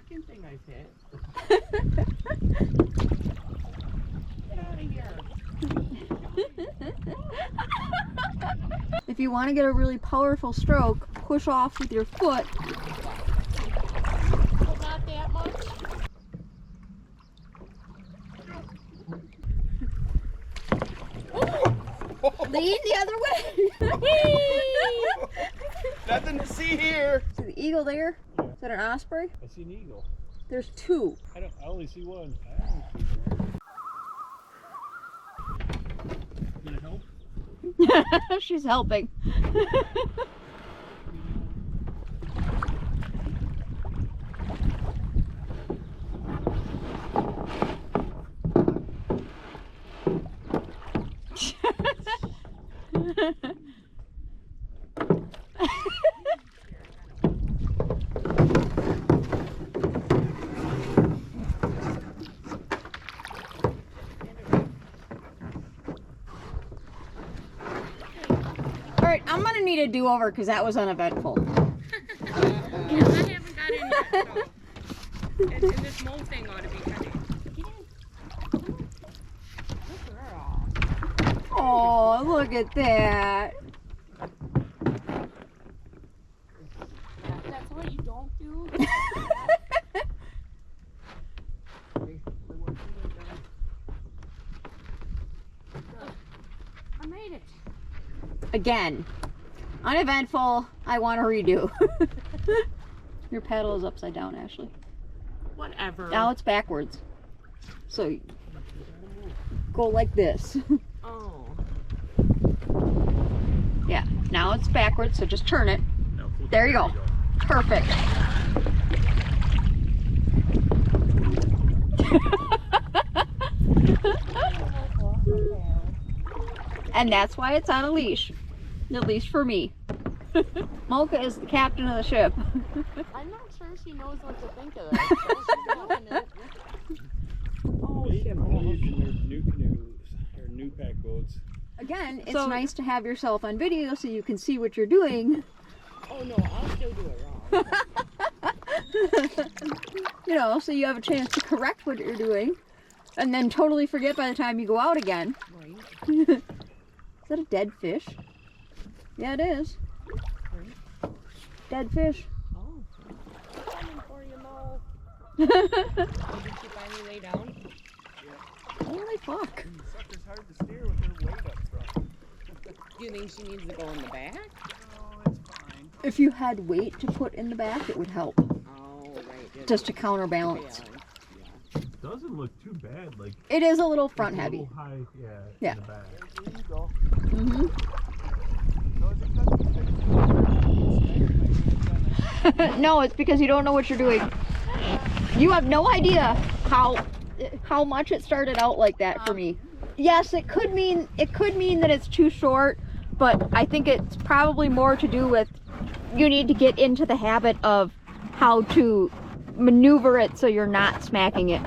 second thing I've hit. Get out of here. If you want to get a really powerful stroke, push off with your foot. But not that much. Lean the other way. Nothing to see here. See the eagle there? Is that an osprey? I see an eagle. There's two. I only see one. You gonna help? She's helping. Alright, I'm gonna need a do-over because that was uneventful. I haven't got in yet, so. And this mole thing ought to be coming. Oh, look at that. That's what you don't do. I made it. Again. Uneventful. I want to redo. Your paddle is upside down, Ashley. Whatever. Now it's backwards. So go like this. Oh. Yeah, now it's backwards, so just turn it. There you go. Perfect. And that's why it's on a leash. At least for me. Mocha is the captain of the ship. I'm not sure she knows what to think of that. So she's doing it. Oh, shit. New canoes or new pack boats. Again, it's nice to have yourself on video so you can see what you're doing. Oh no, I'll still do it wrong. You know, so you have a chance to correct what you're doing and then totally forget by the time you go out again. Right. Is that a dead fish? Yeah, it is. Right. Dead fish. Oh. Coming for you, Mo. Did she finally lay down? Holy fuck. Sucker's hard to steer with her weight up front. Do you think she needs to go in the back? No, it's fine. If you had weight to put in the back, it would help. Oh, right. Just to counterbalance. It doesn't look too bad. Like It is a little front it's a heavy. little high, Yeah. in the back. There you go. Mm-hmm. So is it because the fish No, it's because you don't know what you're doing. You have no idea how much it started out like that for me. Yes, it could mean that it's too short, but I think it's probably more to do with you need to get into the habit of how to maneuver it so you're not smacking it.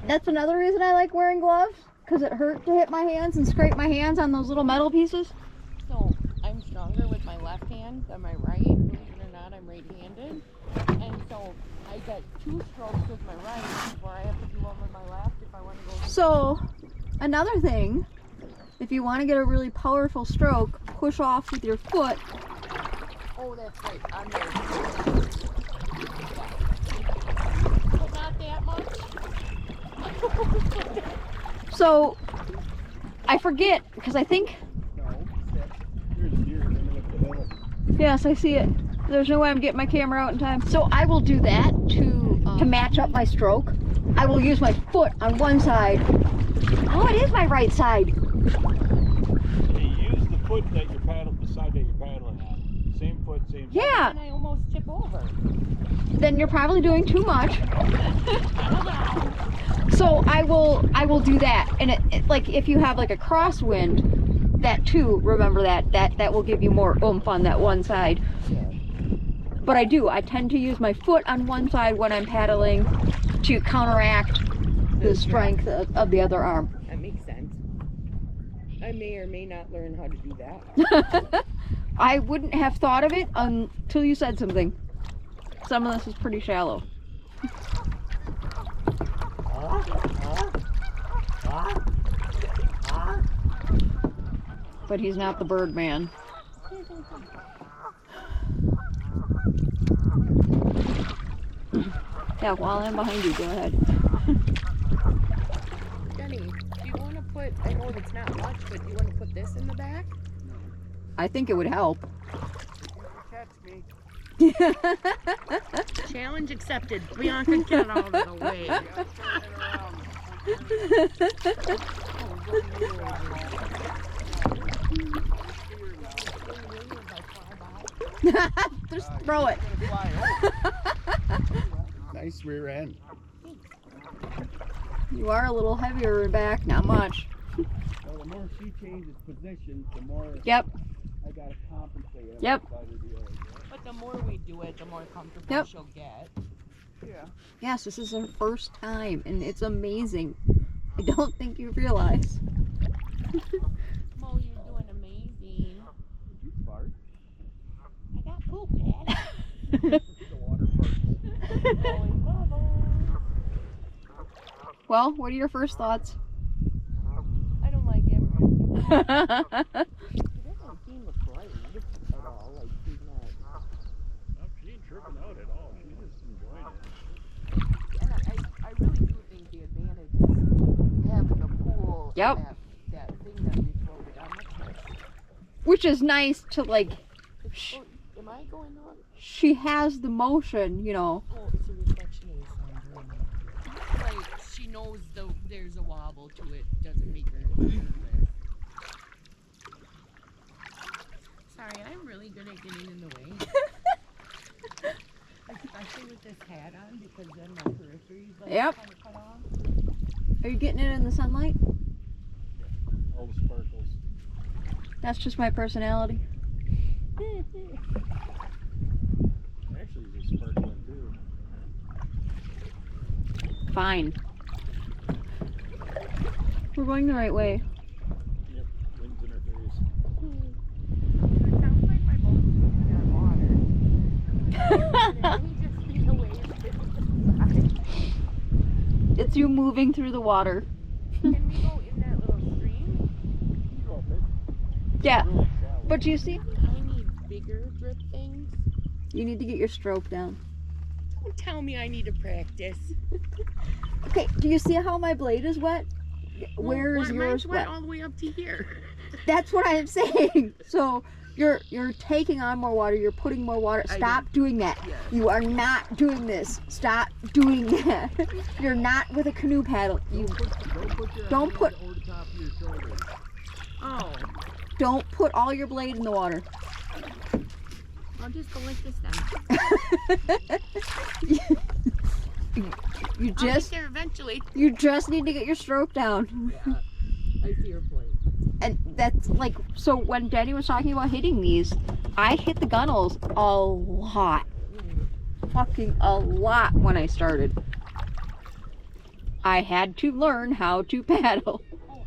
That's another reason I like wearing gloves, because it hurt to hit my hands and scrape my hands on those little metal pieces. So, I'm stronger with my left hand than my right. Believe it or not, I'm right-handed. And so, I get 2 strokes with my right before I have to do one with my left if I want to go. So, another thing, if you want to get a really powerful stroke, push off with your foot. Oh, that's right. I'm there. But not that much. So, I forget, because I think, Here's a deer coming up the hill. yes, I see it. There's no way I'm getting my camera out in time. So I will do that to match up my stroke. I will use my foot on one side. Oh, it is my right side. Hey, use the foot that you're paddling, the side that you're paddling on. Same foot, same side. Yeah. And I almost tip over. Then you're probably doing too much. So I will do that. And it like if you have like a crosswind, that too, remember that will give you more oomph on that one side. But I tend to use my foot on one side when I'm paddling to counteract the strength of the other arm. That makes sense. I may or may not learn how to do that. I wouldn't have thought of it until you said something. Some of this is pretty shallow. But he's not the bird man. Yeah, while I'm behind you, go ahead. Jenny, do you want to put, I know it's not much, but do you want to put this in the back? I think it would help. Catch me. Challenge accepted. Bianca, get out of the way. Just throw it. Nice rear end. You are a little heavier in back, not much. Well, the more she changes position, the more Yep. I gotta compensate. on Yep. one side or the other. But the more we do it, the more comfortable Yep. she'll get. Yeah. Yes, this is her first time, and it's amazing. I don't think you realize. Mo, you're doing amazing. Did you fart? I got poop, Dad. The water part. Blowing bubbles. Well, what are your first thoughts? I don't like him. She doesn't seem afraid at all. Like she's not. No, she ain't tripping out at all. She's just enjoying it. And I really do think the advantage is having a pool. Yep. And that thing that we floated on. Which is nice to, like, Oh, am I going on? she has the motion, you know. Oh, it's a reflection of the sun. Like, she knows there's a wobble to it. Doesn't make her nervous. Sorry, I'm really good at getting in the way. Especially with this hat on, because then my peripheries like Yep. kind of cut off. Are you getting it in the sunlight? All the sparkles. That's just my personality. Actually, he's sparkling too. Fine. We're going the right way. Yep, wind's in her face. It sounds like my boat's moving on water. And we just see the waves hitting the side. It's you moving through the water. Can we go in that little stream? A little bit. Yeah, Really shallow. but you see, I need bigger grip things. you need to get your stroke down. Don't tell me I need to practice. Okay, do you see how my blade is wet? Where is yours Mine's wet? all the way up to here. That's what I'm saying. So you're taking on more water. You're putting more water. I Stop doing that. Yes. You are not doing this. Stop doing that. You're not with a canoe paddle. You Don't put don't put your hand over the top of your shoulders. Oh, don't put all your blade in the water. I'll just go like this then. You I'll just get there eventually. you just need to get your stroke down. Yeah, I see your point. And that's like, so when Danny was talking about hitting these, I hit the gunnels a lot. Fucking a lot when I started. I had to learn how to paddle. Oh,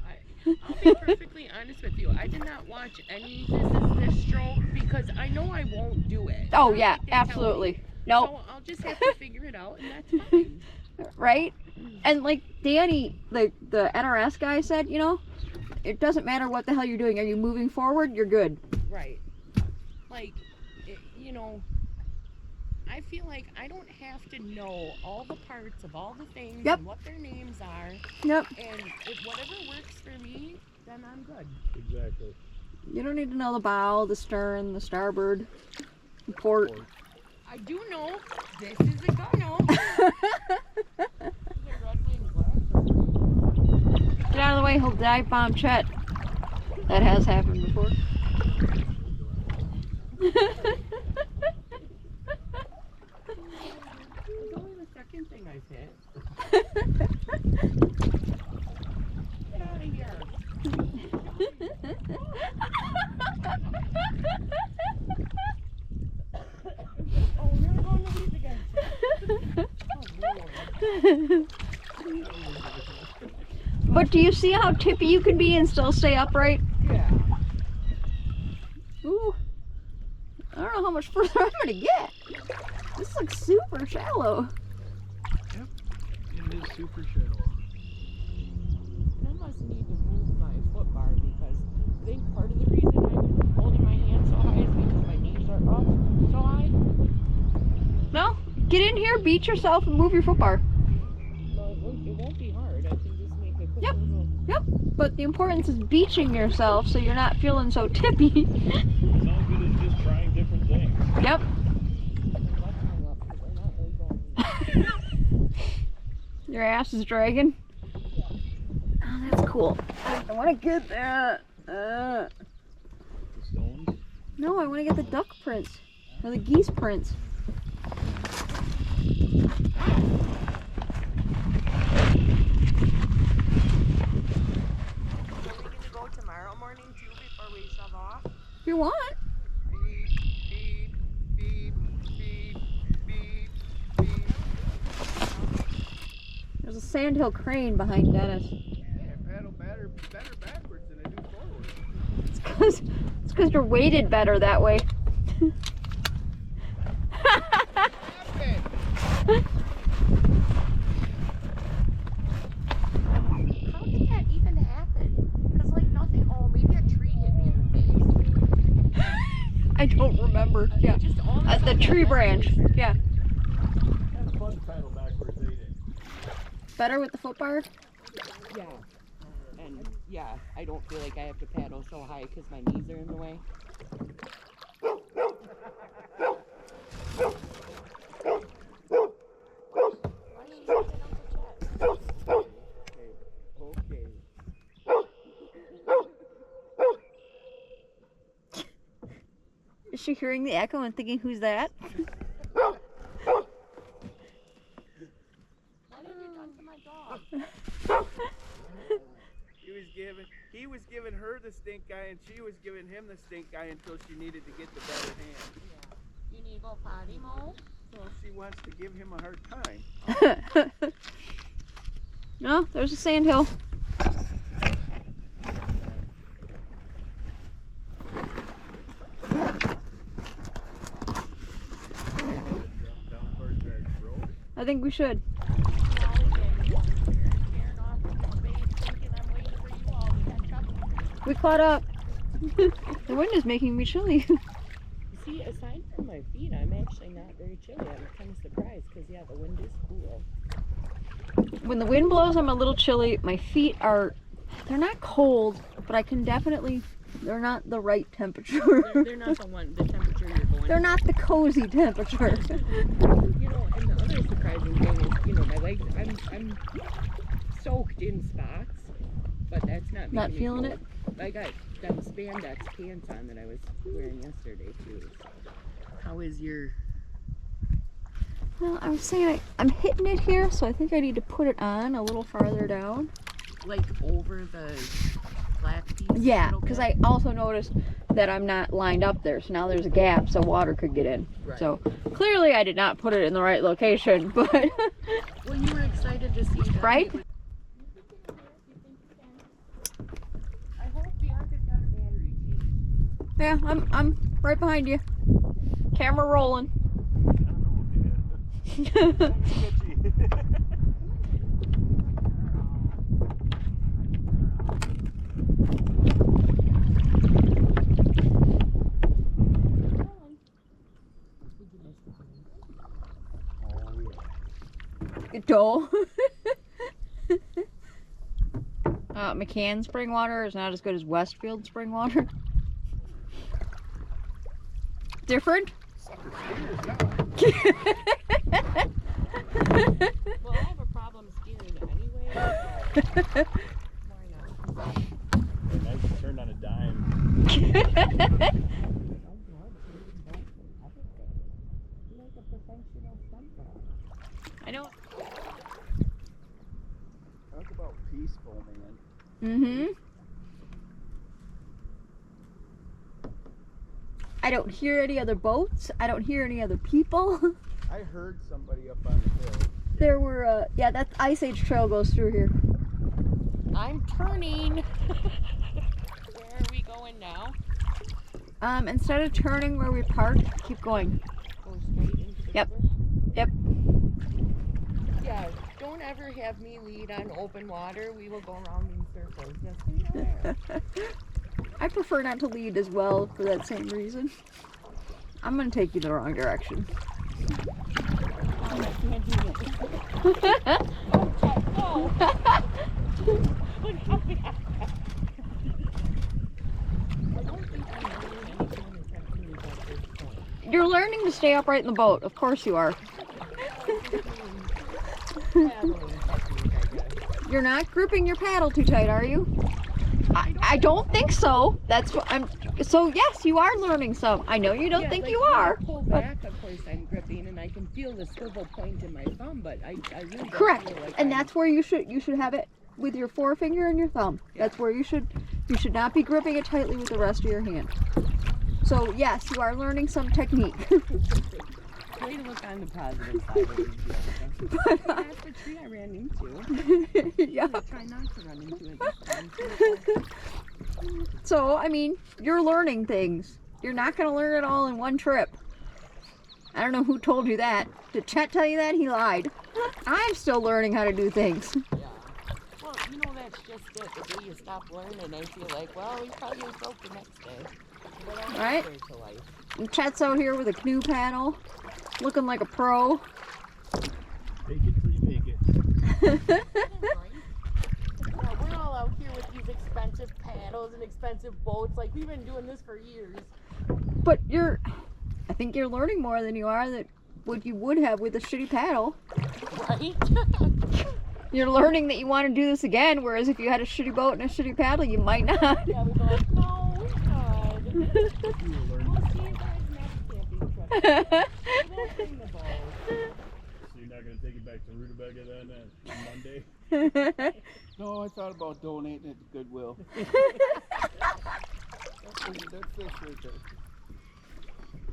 I'll be perfectly honest with you. I did not watch any this stroke because I know I won't do it. Oh Not yeah, like they tell me. absolutely. Nope, So I'll just have to figure it out, and that's fine. right? And like Danny, the NRS guy said, you know, it doesn't matter what the hell you're doing. Are you moving forward? You're good. Right. Like, you know, I feel like I don't have to know all the parts of all the things Yep. and what their names are. Yep. And if whatever works for me, then I'm good. Exactly. You don't need to know the bow, the stern, the starboard, the port. I do know this is a gunnel. Get out of the way, he'll dive bomb Chet. That has happened before. It's only the second thing I've hit. Get out of here. Oh, we're never going to these again. But do you see how tippy you can be and still stay upright? Yeah. Ooh. I don't know how much further I'm gonna get. This looks super shallow. It is super shallow. think part of the reason I'm holding my hand so high is because my knees are up so high. No, get in here, beach yourself, and move your foot bar. Well, it won't be hard. I can just make a quick Yep. little... Yep. But the importance is beaching yourself so you're not feeling so tippy. It sounds good as just trying different things. Yep. Your ass is dragging. Oh, that's cool. I want to get that. The stones. No, I want to get the duck prints or the geese prints. Go tomorrow morning too before we shove off. If you want. Beep, beep, beep, beep, beep. There's a sandhill crane behind Dennis. I paddle better backwards than I do forward. It's because you're weighted better that way. How did that even happen? Because like nothing. Oh, maybe a tree hit me in the face. I don't remember. Yeah. Just all of a At the sudden, tree that branch. face. Yeah. Have fun to paddle backwards, ain't it? Better with the foot bar? Yeah. And yeah, I don't feel like I have to paddle so high because my knees are in the way. Okay. Is she hearing the echo and thinking, who's that? What have you done to my dog? He was giving her the stink eye and she was giving him the stink eye until she needed to get the better hand. You need to go potty mode? So she wants to give him a hard time. No, there's a sandhill. Down towards that road. I think we should. We caught up. The wind is making me chilly. See, aside from my feet, I'm actually not very chilly. I'm kind of surprised because, yeah, the wind is cool. When the wind blows, I'm a little chilly. My feet are, they're not cold, but I can definitely, they're not the right temperature. They're not the temperature you're going They're not the cozy temperature. You know, and the other surprising thing is, you know, my legs, I'm soaked in spots, but that's not Not making me feeling cold. it? I got them spandex pants on that I was wearing yesterday too. So. How is your... Well, I was saying I'm hitting it here, so I think I need to put it on a little farther down. Like over the black piece? Yeah, a little because bit? I also noticed that I'm not lined up there, so now there's a gap so water could get in. Right. So clearly I did not put it in the right location, but Well, you were excited to see that. right? I hope Bianca's got a battery change. Yeah, I'm right behind you. Camera rolling. I don't know, man. Dull. Mecan spring water is not as good as Westfield spring water. Different? Well, I have a problem steering anyway. So why not? Now you turned on a dime. I know. Talk about peaceful, man. Mm-hmm. I don't hear any other boats. I don't hear any other people. I heard somebody up on the hill. There were, yeah, that Ice Age trail goes through here. I'm turning. Where are we going now? Instead of turning where we parked, keep going. Go straight into the Yep. river? Yep. Yeah, don't ever have me lead on open water. We will go around in circles. Just so you're aware. I prefer not to lead as well for that same reason. I'm gonna take you the wrong direction. I can't do it. Oh, Chet, no. Look how bad. I don't think I know anything is happening at this point. You're learning to stay upright in the boat. Of course you are. You're not gripping your paddle too tight, are you? I don't think so. That's what I'm. So yes, you are learning some. I know you don't think like you when are. I pull back, of course I'm gripping, and I can feel the swivel point in my thumb, but I really don't Correct. feel like And I'm- that's where you should have it with your forefinger and your thumb. Yeah. That's where you should not be gripping it tightly with the rest of your hand. So yes, you are learning some technique. Way to look on the positive side of it. That's the tree I ran into. Yeah. I'm gonna try not to run into it this time. So I mean, you're learning things. You're not gonna learn it all in one trip. I don't know who told you that. Did Chet tell you that? He lied. I'm still learning how to do things. Yeah. Well, you know, that's just it. The day you stop learning, I feel like, well, we probably broke the next day. What else Right. is there to life? And Chet's out here with a canoe paddle, looking like a pro. Take it till you make it. Yeah, we're all out here with these expensive paddles and expensive boats. Like, we've been doing this for years. But I think you're learning more than you are that what you would have with a shitty paddle. Right? You're learning that you want to do this again, whereas if you had a shitty boat and a shitty paddle, you might not. Yeah, we'd be like, no, we're good. You will learn. We'll see you guys next camping trip. We won't bring the boat. So you're not gonna take it back to Rutabaga then on Monday? No, I thought about donating it to Goodwill. That's fish right there.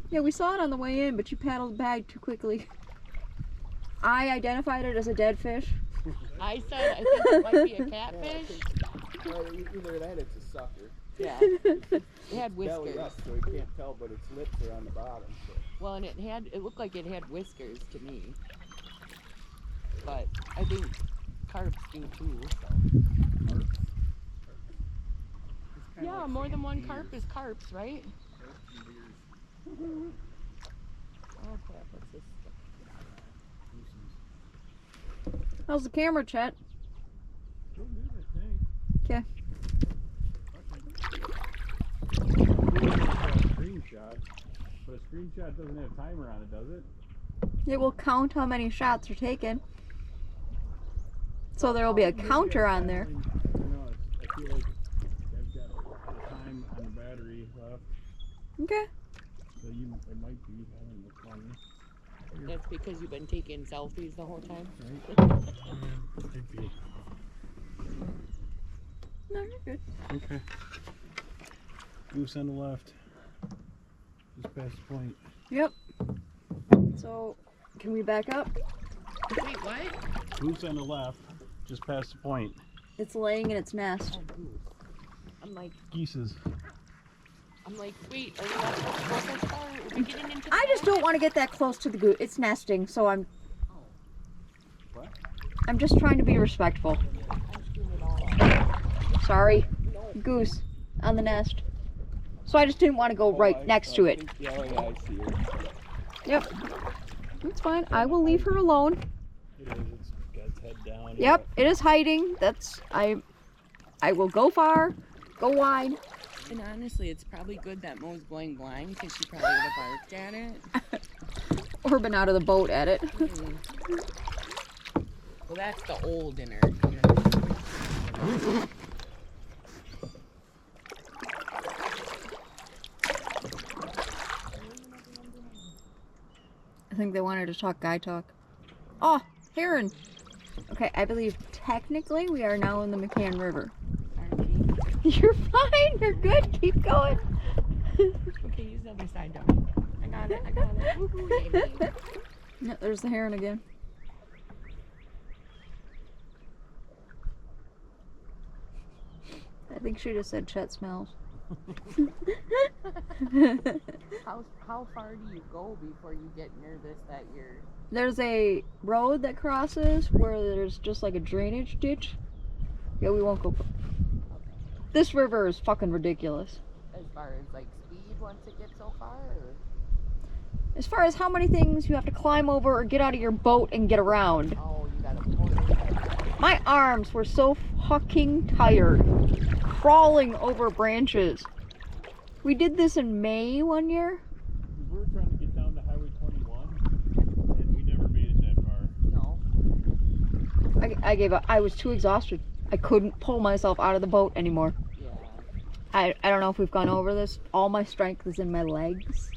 Yeah, we saw it on the way in, but you paddled back too quickly. I identified it as a dead fish. I said, I think it might be a catfish. Well, either that, it's a sucker. Yeah. It had Belly whiskers. up, so you can't tell, but its lips are on the bottom. So. Well, and it looked like it had whiskers to me. But I think carps do too, so. Yeah, more than one carp is carps, right? Oh crap, what's this? How's the camera, Chet? Still good, I think. Okay. Screenshot, but a screenshot doesn't have a timer on it, does it? It will count how many shots are taken. So there will be a counter on there. You know, I feel like I've got a time on the battery left, Okay. so it might be. I don't know, funny, That's because you've been taking selfies the whole time. right? Might be. No, you're good. Okay. Goose on the left. Just past the point. Yep. So, can we back up? Wait, what? Goose on the left. Just past the point. It's laying in its nest. Oh, goose. Geese's. I'm like, wait, are we not supposed to go so far? Are we getting into the I just don't want to get that close to the goose. It's nesting, so I'm What? I'm just trying to be respectful. I'm screwing it all up. Sorry. Goose on the nest. So I just didn't want to go right next to it. Yeah, I see it. Yep. It's fine. I will leave her alone. It is. It's got its head down. Yep, it is hiding. I will go far, go wide. And honestly, it's probably good that Mo's going blind because she probably would have barked at it. Or been out of the boat at it. Well, that's the old in her. I think they wanted to talk guy talk. Oh, heron. Okay, I believe technically we are now in the Mecan River. You're fine. You're good. Keep going. Okay, use the other side, Dummy. I got it. Woohoo, baby. Yeah, there's the heron again. I think she just said Chet smells. How far do you go before you get nervous that you're... There's a road that crosses where there's just like a drainage ditch. Yeah, we won't go. This river is fucking ridiculous. As far as like speed once it gets so far? Or? As far as how many things you have to climb over or get out of your boat and get around. Oh, you gotta pull it. My arms were so fucking tired crawling over branches. We did this in May one year. We were trying to get down to Highway 21, and we never made it that far. No. I gave up. I was too exhausted. I couldn't pull myself out of the boat anymore. Yeah. I don't know if we've gone over this. All my strength is in my legs.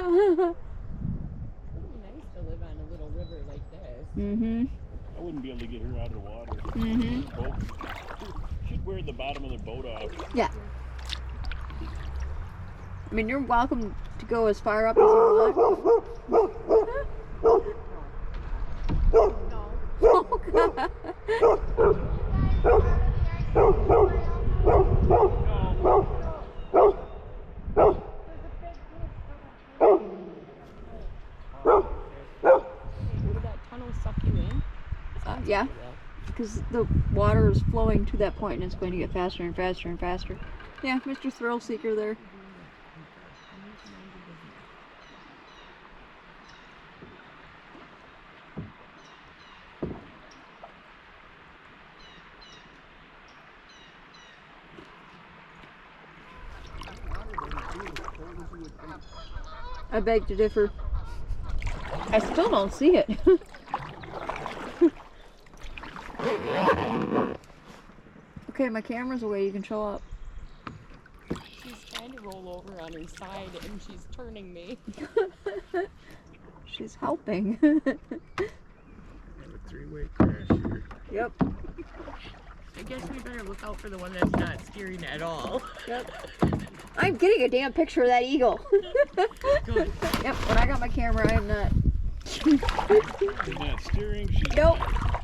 It would be nice to live on a little river like this. Mm-hmm. I wouldn't be able to get her out of the water. Mm-hmm. Boat. She'd wear the bottom of the boat off. Yeah. I mean, you're welcome to go as far up as you want. Oh, God. Would that tunnel suck you in? Yeah, because the water is flowing to that point and it's going to get faster and faster and faster. Yeah, Mr. Thrill Seeker there. I beg to differ. I still don't see it. Okay, my camera's away. You can show up. She's trying to roll over on her side and she's turning me. She's helping. Have a three-way crash here. Yep. I guess we better look out for the one that's not steering at all. Yep. I'm getting a damn picture of that eagle. Good. Yep, when I got my camera, I am not. She's not steering. She's Nope.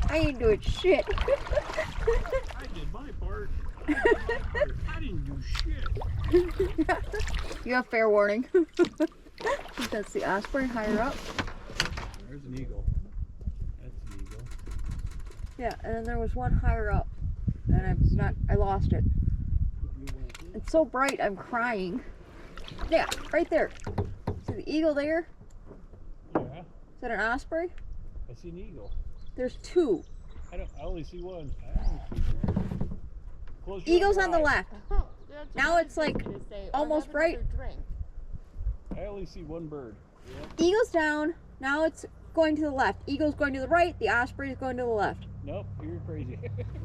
I ain't doing shit. I did my part. I didn't do shit. You have fair warning. I think that's the osprey higher up. There's an eagle. That's an eagle. Yeah, and then there was one higher up. And I lost it. It's so bright, I'm crying. Yeah, right there. See the eagle there? Yeah, Is that an osprey? I see an eagle. There's two. I only see one. Close your Eagles on the eyes. left. That's Now what I it's was like gonna say. Or almost have right. another drink. I only see one bird. Eagle's down. Now it's going to the left. Eagle's going to the right. The osprey is going to the left. Nope, you're crazy.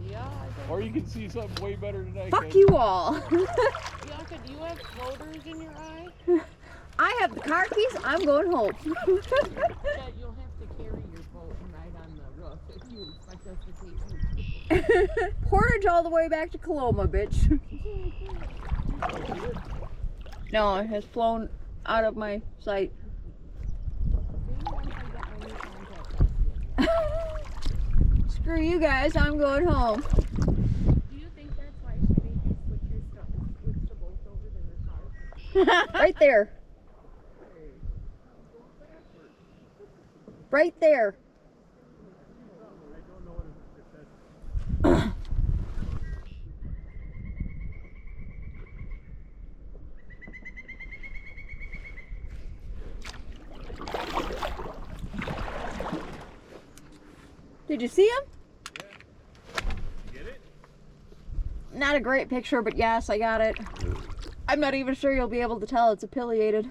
Yeah, I think. Or you can see something way better than I Fuck can. you all. Bianca, do you have floaters in your eye? I have the car keys. I'm going home. Yeah, you'll have to carry your boat and ride on the roof if you expect us to take you. Portage all the way back to Coloma, bitch. No, it has flown out of my sight. Maybe once I get my new contact lens. Screw you guys. I'm going home. Do you think that's why she made you switch the boat over to her car? Right there. Right there. Did you see him? Get it? Not a great picture, but yes, I got it. I'm not even sure you'll be able to tell it's affiliated.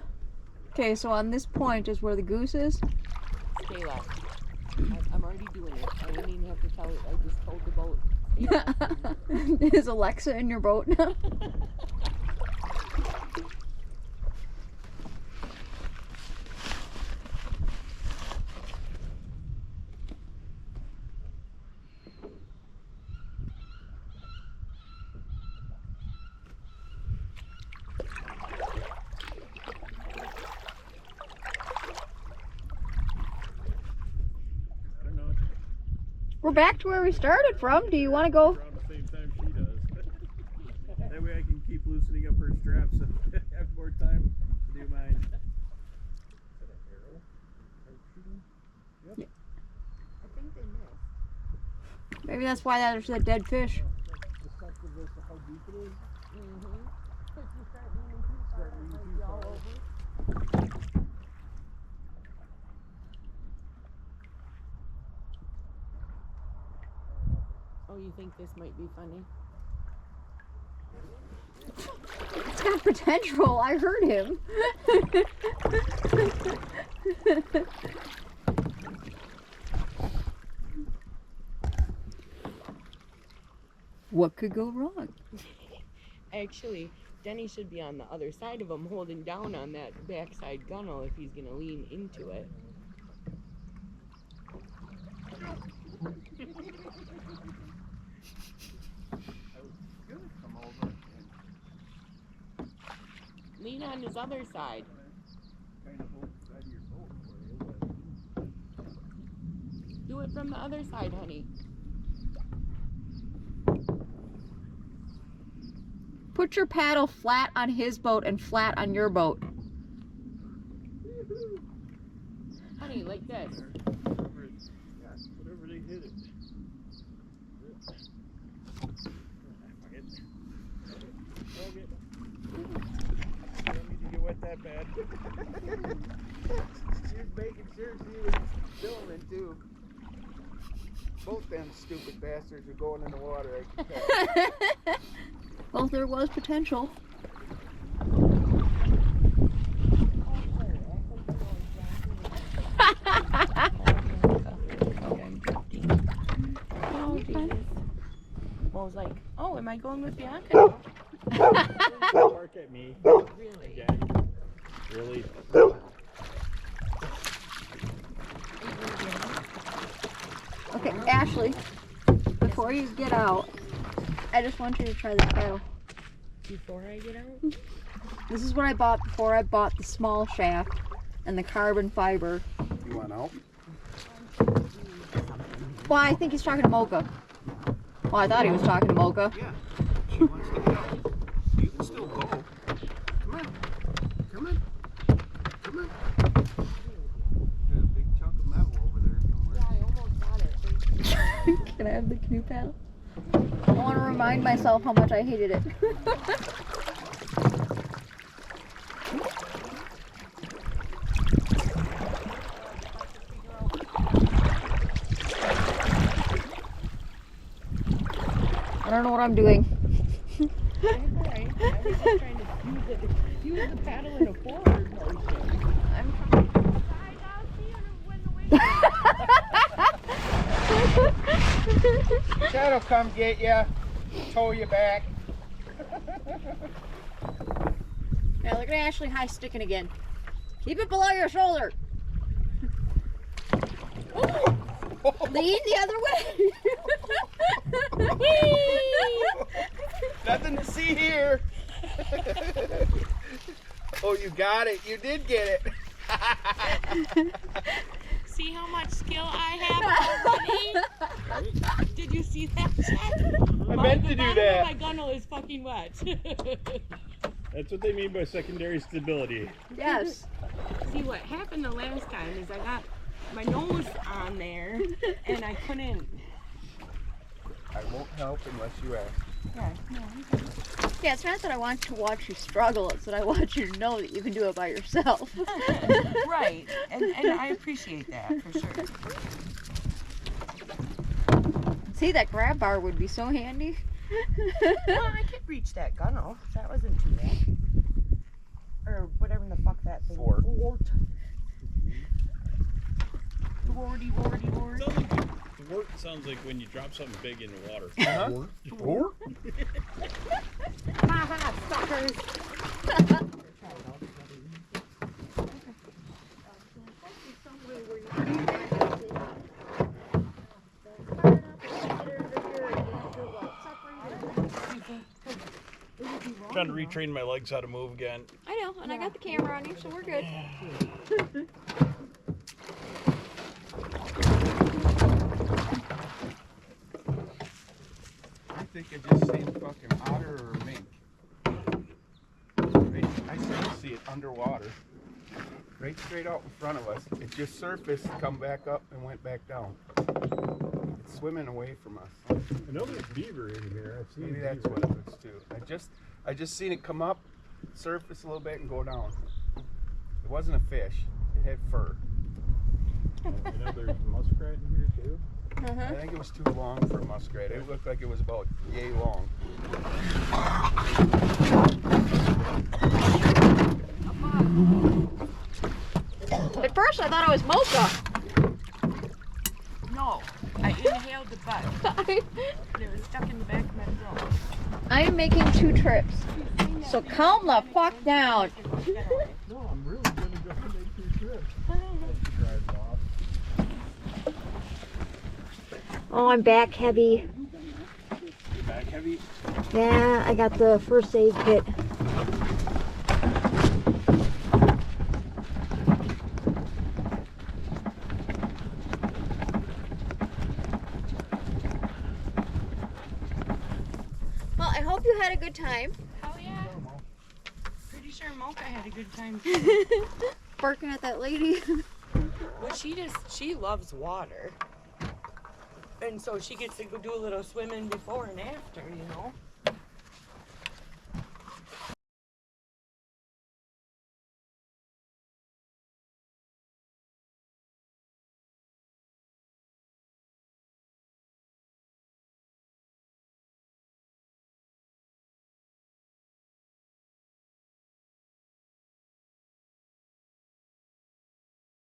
Okay, so on this point is where the goose is. Stay left. I'm already doing it. I don't even have to tell it. I just told the boat. Stay left. Is Alexa in your boat now? We're back to where we started from. Do you want to go? Around the same time she does. That way I can keep loosening up her straps Board time. Do you mind? I think they missed. Maybe that's why there's that dead fish. Deceptive as to how deep it is. Mm-hmm. If you start leaning too far, it might be all over. Oh, you think this might be funny? It's got potential. I heard him. What could go wrong? Actually, Denny should be on the other side of him, holding down on that backside gunnel if he's gonna lean into it. Come over and Lean on his other side. kind of hold the side of your boat for you. Do it from the other side, honey. Put your paddle flat on his boat and flat on your boat. Honey, like this. Whatever they hit it. Okay. Don't need to get wet that bad. She was making sure she was filming too. Both them stupid bastards are going in the water. I can tell. Well, there was potential. Oh, Jesus. Well, I was like, oh, am I going with Bianca? Bark at me. Really? Again. Really? Okay, Ashley, before you get out, I just want you to try this paddle. Before I get out? This is what I bought before I bought the small shaft and the carbon fiber. You want out? Well, I think he's talking to Mocha. Well, I thought he was talking to Mocha. Yeah. She wants to go. You can still go. Come on. Come on. Come on. There's a big chunk of metal over there somewhere. Yeah, I almost got it. Can I have the canoe paddle? I want to remind myself how much I hated it. I don't know what I'm doing. It's alright. I was just trying to use the paddle in a forward motion. I'm trying. Chad'll come get you. Tow you back. Now look at Ashley high sticking again. Keep it below your shoulder. Lean the other way. Nothing to see here. Oh, you got it. You did get it. See how much skill I have already? Did you see that, Chet? I meant to do that. My gunnel is fucking wet. That's what they mean by secondary stability. Yes. See, what happened the last time is I got my nose on there and I couldn't. I won't help unless you ask. Yeah, no, Yeah, it's not that I want to watch you struggle, it's that I want you to know that you can do it by yourself. right, and I appreciate that for sure. See, that grab bar would be so handy. Well, I could reach that gunnel. That wasn't too bad. Or whatever the fuck that thing Fort. Sounds like the wort sounds like when you drop something big in the water. Wort? Ha ha, suckers! Trying to retrain my legs how to move again. I know, and I got the camera on you, so we're good. I think I just seen fucking otter or mink. I seen see it underwater. Right straight out in front of us. It just surfaced, come back up, and went back down. It's swimming away from us. I know there's beaver in here. I've seen Maybe that's beaver. what it is too. I just seen it come up, surface a little bit, and go down. It wasn't a fish. It had fur. I know there's muskrat in here too. I think it was too long for a muskrat. It looked like it was about yay long. At first I thought it was mocha. No, I inhaled the bug. It was stuck in the back of my throat. I am making 2 trips. So calm the fuck down. No, I'm really gonna go make 2 trips. She drives off. Oh, I'm back heavy. Your back heavy? Yeah, I got the first aid kit. Well, I hope you had a good time. Oh yeah. Pretty sure Mocha had a good time. Barking at that lady. Well, she loves water. And so she gets to go do a little swimming before and after, you know.